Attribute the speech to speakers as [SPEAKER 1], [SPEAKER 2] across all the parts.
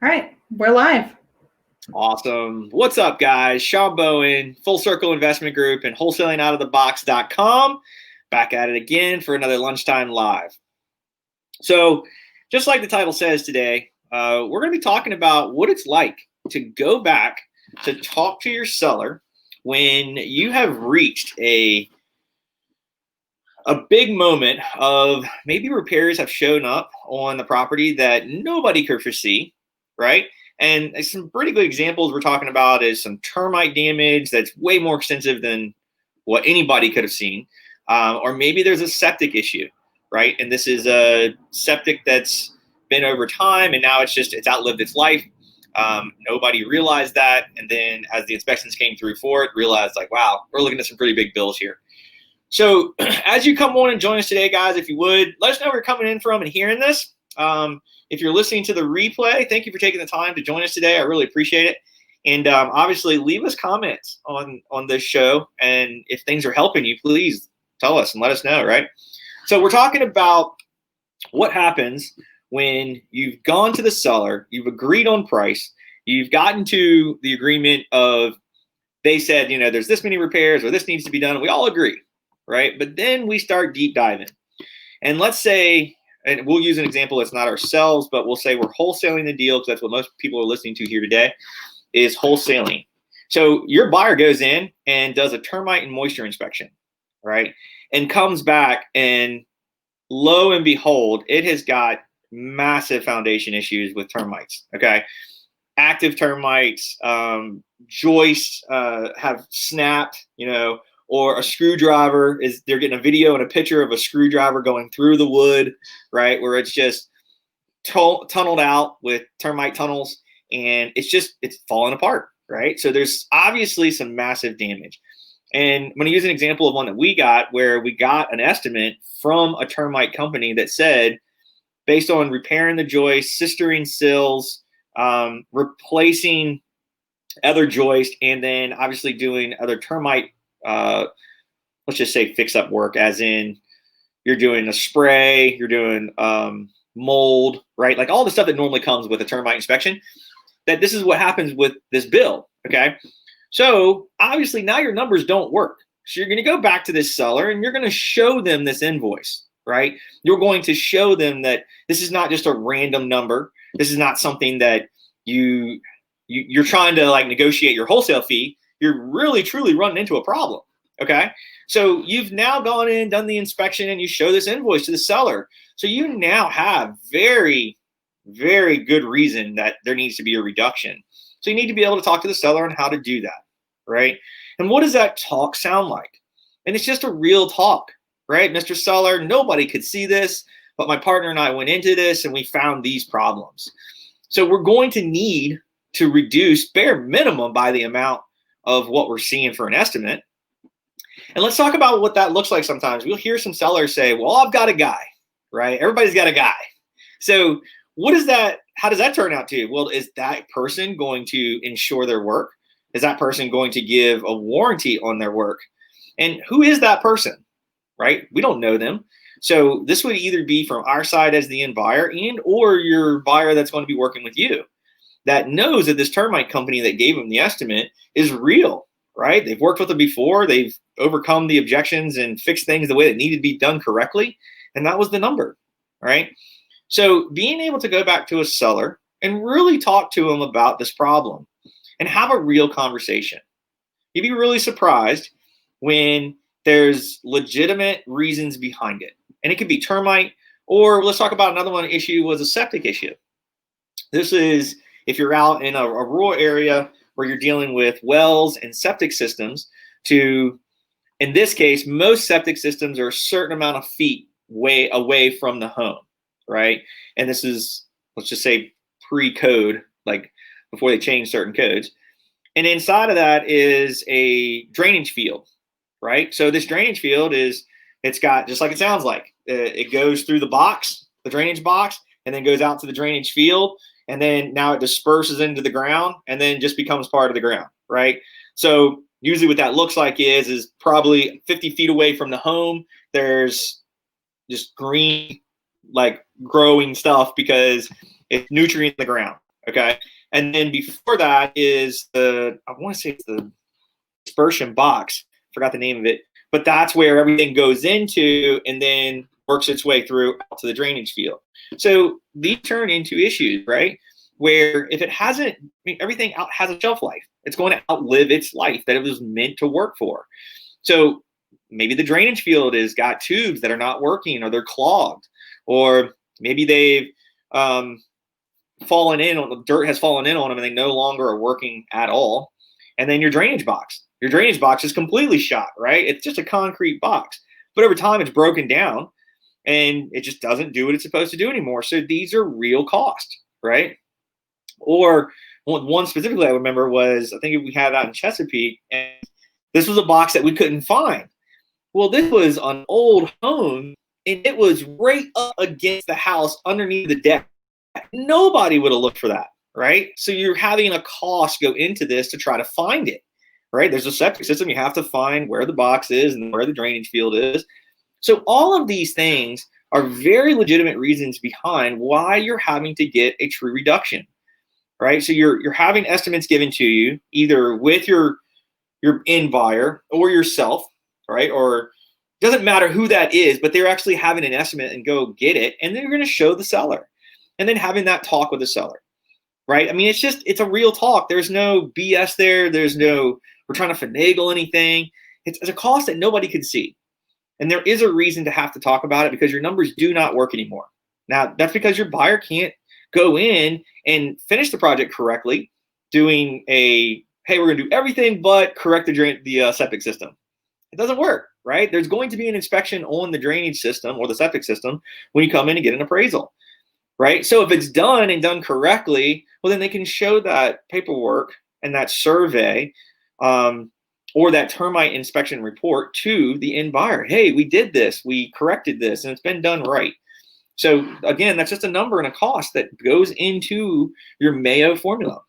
[SPEAKER 1] All right, we're live.
[SPEAKER 2] Awesome. What's up, guys? Shawn Bowen, Full Circle Investment Group, and wholesalingoutofthebox.com. Back at it again for another lunchtime live. So, just like the title says today, we're going to be talking about what it's like to go back to talk to your seller when you have reached a big moment of maybe repairs have shown up on the property that nobody could foresee, right? And some pretty good examples we're talking about is some termite damage that's way more extensive than what anybody could have seen. Or maybe there's a septic issue, right? And this is a septic that's been over time and now it's outlived its life. Nobody realized that. And then as the inspections came through for it, realized like, wow, we're looking at some pretty big bills here. So as you come on and join us today, guys, if you would, let us know where you're coming in from and hearing this. If you're listening to the replay, thank you for taking the time to join us today. I really appreciate it. And obviously, leave us comments on this show. And if things are helping you, please tell us and let us know, right? So we're talking about what happens when you've gone to the seller, you've agreed on price, you've gotten to the agreement of they said, there's this many repairs or this needs to be done. And we all agree, right? But then we start deep diving. And let's say, and we'll use an example that's not ourselves, but we'll say we're wholesaling the deal because that's what most people are listening to here today is wholesaling. So your buyer goes in and does a termite and moisture inspection, right? And comes back and lo and behold, it has got massive foundation issues with termites, okay? Active termites, joists have snapped, or a screwdriver they're getting a video and a picture of a screwdriver going through the wood, right? Where it's just tunneled out with termite tunnels and it's falling apart, right? So there's obviously some massive damage. And I'm going to use an example of one that we got where we got an estimate from a termite company that said, based on repairing the joists, sistering sills, replacing other joists, and then obviously doing other termite let's just say fix up work, as in you're doing a spray, you're doing mold, right? Like all the stuff that normally comes with a termite inspection, that this is what happens with this bill, okay? So obviously now your numbers don't work. So you're going to go back to this seller and you're going to show them this invoice, right? You're going to show them that this is not just a random number. This is not something that you're trying to like negotiate your wholesale fee. You're really truly running into a problem, okay? So you've now gone in, done the inspection, and you show this invoice to the seller. So you now have very, very good reason that there needs to be a reduction. So you need to be able to talk to the seller on how to do that, right? And what does that talk sound like? And it's just a real talk, right? Mr. Seller, nobody could see this, but my partner and I went into this and we found these problems. So we're going to need to reduce bare minimum by the amount of what we're seeing for an estimate. And let's talk about what that looks like sometimes. We'll hear some sellers say, well, I've got a guy, right? Everybody's got a guy. So what is that? How does that turn out to you? Well, is that person going to insure their work? Is that person going to give a warranty on their work? And who is that person, right? We don't know them. So this would either be from our side as the end buyer and or your buyer that's going to be working with you that knows that this termite company that gave them the estimate is real, right? They've worked with them before. They've overcome the objections and fixed things the way that needed to be done correctly. And that was the number, right? So being able to go back to a seller and really talk to them about this problem and have a real conversation. You'd be really surprised when there's legitimate reasons behind it. And it could be termite, or let's talk about another one issue was a septic issue. This is if you're out in a rural area where you're dealing with wells and septic systems in this case, most septic systems are a certain amount of feet way away from the home, right? And this is, let's just say pre-code, like before they change certain codes. And inside of that is a drainage field, right? So this drainage field it's got, just like it sounds like, it goes through the drainage box, and then goes out to the drainage field. And then now it disperses into the ground and then just becomes part of the ground, right? So usually what that looks like is probably 50 feet away from the home. There's just green, like growing stuff because it's nutrient in the ground, Okay. And then before that is I want to say it's the dispersion box. Forgot the name of it. But that's where everything goes into and then works its way through out to the drainage field. So these turn into issues, right? Where if it hasn't, I mean, everything out has a shelf life. It's going to outlive its life that it was meant to work for. So maybe the drainage field has got tubes that are not working or they're clogged, or maybe they've fallen in on the dirt has fallen in on them and they no longer are working at all. And then your drainage box is completely shot, right? It's just a concrete box, but over time it's broken down and it just doesn't do what it's supposed to do anymore. So these are real costs, right? Or one specifically I remember was, I think we had out in Chesapeake, and this was a box that we couldn't find. Well, this was an old home and it was right up against the house underneath the deck. Nobody would have looked for that, right? So you're having a cost go into this to try to find it, right? There's a septic system. You have to find where the box is and where the drainage field is. So all of these things are very legitimate reasons behind why you're having to get a true reduction, right? So you're having estimates given to you either with your end buyer or yourself, right? Or doesn't matter who that is, but they're actually having an estimate and go get it. And then you're going to show the seller and then having that talk with the seller, right? I mean, it's a real talk. There's no BS there. There's no, we're trying to finagle anything. It's a cost that nobody can see. And there is a reason to have to talk about it because your numbers do not work anymore. Now, that's because your buyer can't go in and finish the project correctly, doing hey, we're going to do everything but correct the septic system. It doesn't work, right? There's going to be an inspection on the drainage system or the septic system when you come in and get an appraisal, right? So if it's done and done correctly, well, then they can show that paperwork and that survey or that termite inspection report to the end buyer. Hey, we did this, we corrected this, and it's been done right. So again, that's just a number and a cost that goes into your Mayo formula.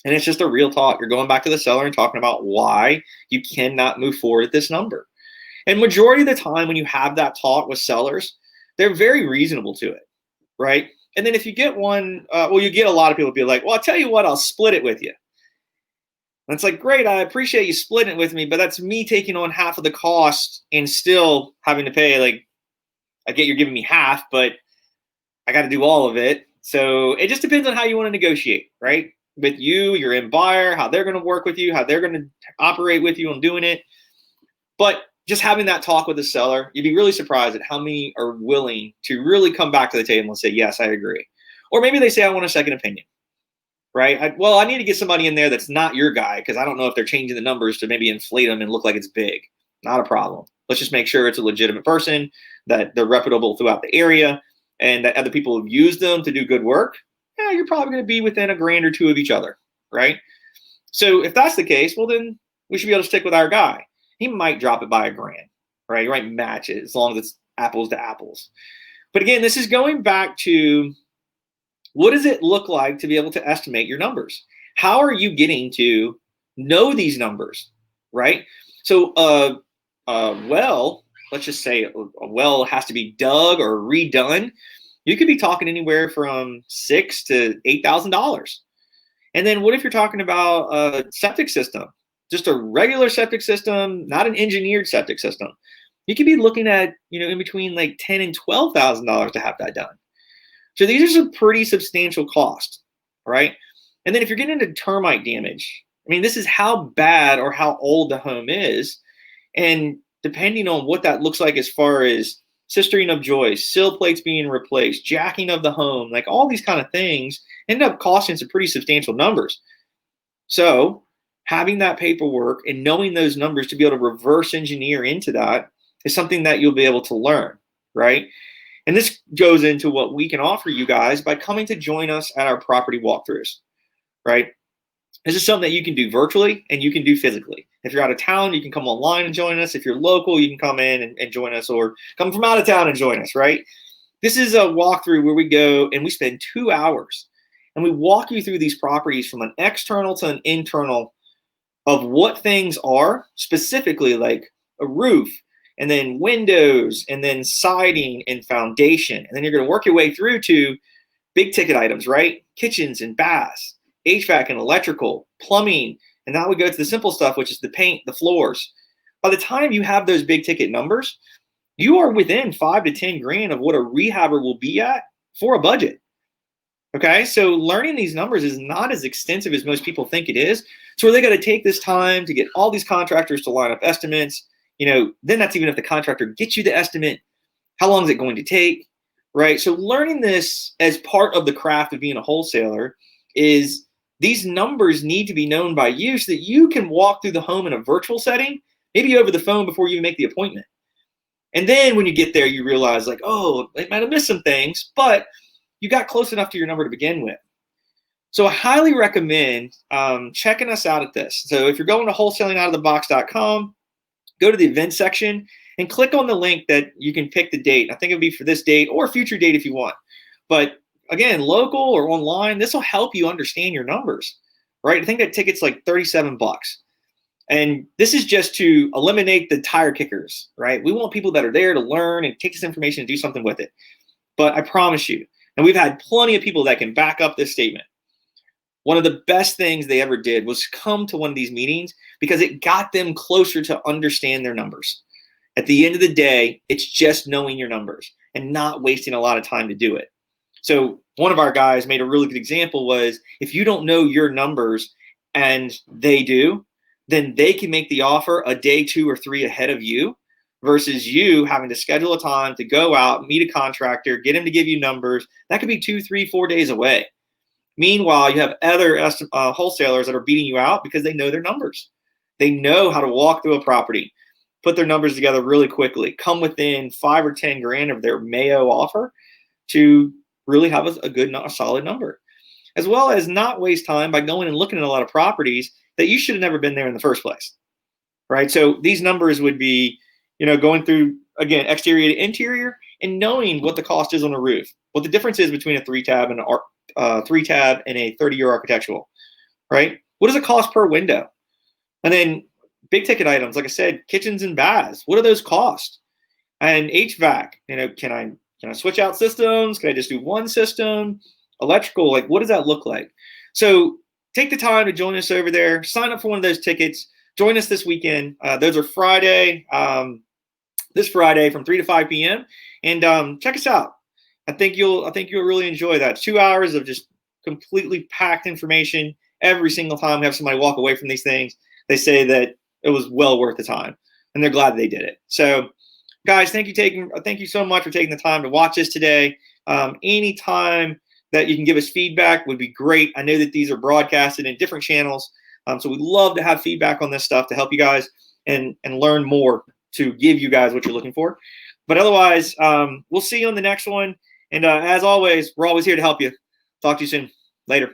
[SPEAKER 2] And it's just a real talk. You're going back to the seller and talking about why you cannot move forward at this number. And majority of the time when you have that talk with sellers, they're very reasonable to it, right? And then if you get one, you get a lot of people be like, well, I'll tell you what, I'll split it with you. And it's like, great, I appreciate you splitting it with me, but that's me taking on half of the cost and still having to pay, like, I get you're giving me half, but I got to do all of it. So it just depends on how you want to negotiate, right? With you, your end buyer, how they're going to work with you, how they're going to operate with you on doing it. But just having that talk with the seller, you'd be really surprised at how many are willing to really come back to the table and say, yes, I agree. Or maybe they say, I want a second opinion, right? I need to get somebody in there that's not your guy because I don't know if they're changing the numbers to maybe inflate them and look like it's big. Not a problem. Let's just make sure it's a legitimate person, that they're reputable throughout the area, and that other people have used them to do good work. Yeah, you're probably going to be within $1,000 or $2,000 of each other, right? So if that's the case, well, then we should be able to stick with our guy. He might drop it by $1,000, right? He might match it as long as it's apples to apples. But again, this is going back to what does it look like to be able to estimate your numbers? How are you getting to know these numbers, right? So let's just say a well has to be dug or redone. You could be talking anywhere from $6,000 to $8,000. And then what if you're talking about a septic system, just a regular septic system, not an engineered septic system? You could be looking at, in between like $10,000 and $12,000 to have that done. So these are some pretty substantial costs, right? And then if you're getting into termite damage, I mean, this is how bad or how old the home is. And depending on what that looks like as far as cistern of joists, sill plates being replaced, jacking of the home, like all these kind of things end up costing some pretty substantial numbers. So having that paperwork and knowing those numbers to be able to reverse engineer into that is something that you'll be able to learn, right? And this goes into what we can offer you guys by coming to join us at our property walkthroughs, right? This is something that you can do virtually and you can do physically. If you're out of town, you can come online and join us. If you're local, you can come in and join us, or come from out of town and join us, right? This is a walkthrough where we go and we spend 2 hours and we walk you through these properties from an external to an internal of what things are, specifically like a roof, and then windows, and then siding and foundation. And then you're going to work your way through to big ticket items, right? Kitchens and baths, HVAC and electrical, plumbing, and now we go to the simple stuff, which is the paint, the floors. By the time you have those big ticket numbers, you are within 5 to 10 grand of what a rehabber will be at for a budget. Okay, so learning these numbers is not as extensive as most people think it is. So they got to take this time to get all these contractors to line up estimates. Then that's even if the contractor gets you the estimate, how long is it going to take, right? So learning this as part of the craft of being a wholesaler is these numbers need to be known by you so that you can walk through the home in a virtual setting, maybe over the phone before you make the appointment. And then when you get there, you realize like, oh, I might have missed some things, but you got close enough to your number to begin with. So I highly recommend checking us out at this. So if you're going to wholesalingoutofthebox.com, go to the event section and click on the link that you can pick the date. I think it'll be for this date or a future date if you want. But again, local or online, this will help you understand your numbers, right? I think that ticket's like $37. And this is just to eliminate the tire kickers, right? We want people that are there to learn and take this information and do something with it. But I promise you, and we've had plenty of people that can back up this statement, one of the best things they ever did was come to one of these meetings because it got them closer to understand their numbers. At the end of the day, it's just knowing your numbers and not wasting a lot of time to do it. So one of our guys made a really good example was if you don't know your numbers and they do, then they can make the offer a day, 2 or 3 ahead of you versus you having to schedule a time to go out, meet a contractor, get him to give you numbers. That could be 2, 3, 4 days away. Meanwhile, you have other wholesalers that are beating you out because they know their numbers. They know how to walk through a property, put their numbers together really quickly, come within 5 or 10 grand of their Mayo offer to really have a good, a solid number, as well as not waste time by going and looking at a lot of properties that you should have never been there in the first place, right? So these numbers would be, going through, again, exterior to interior and knowing what the cost is on a roof, what the difference is between a 3-tab and a 3-tab and a 30-year architectural, right? What does it cost per window? And then big ticket items, like I said, kitchens and baths, what do those cost? And HVAC, can I switch out systems? Can I just do one system? Electrical, like what does that look like? So take the time to join us over there. Sign up for one of those tickets. Join us this weekend. Those are Friday, this Friday from 3 to 5 p.m. And check us out. I think you'll really enjoy that. 2 hours of just completely packed information. Every single time we have somebody walk away from these things, they say that it was well worth the time, and they're glad they did it. So, guys, thank you so much for taking the time to watch this today. Anytime that you can give us feedback would be great. I know that these are broadcasted in different channels, so we'd love to have feedback on this stuff to help you guys and learn more to give you guys what you're looking for. But otherwise, we'll see you on the next one. And as always, we're always here to help you. Talk to you soon. Later.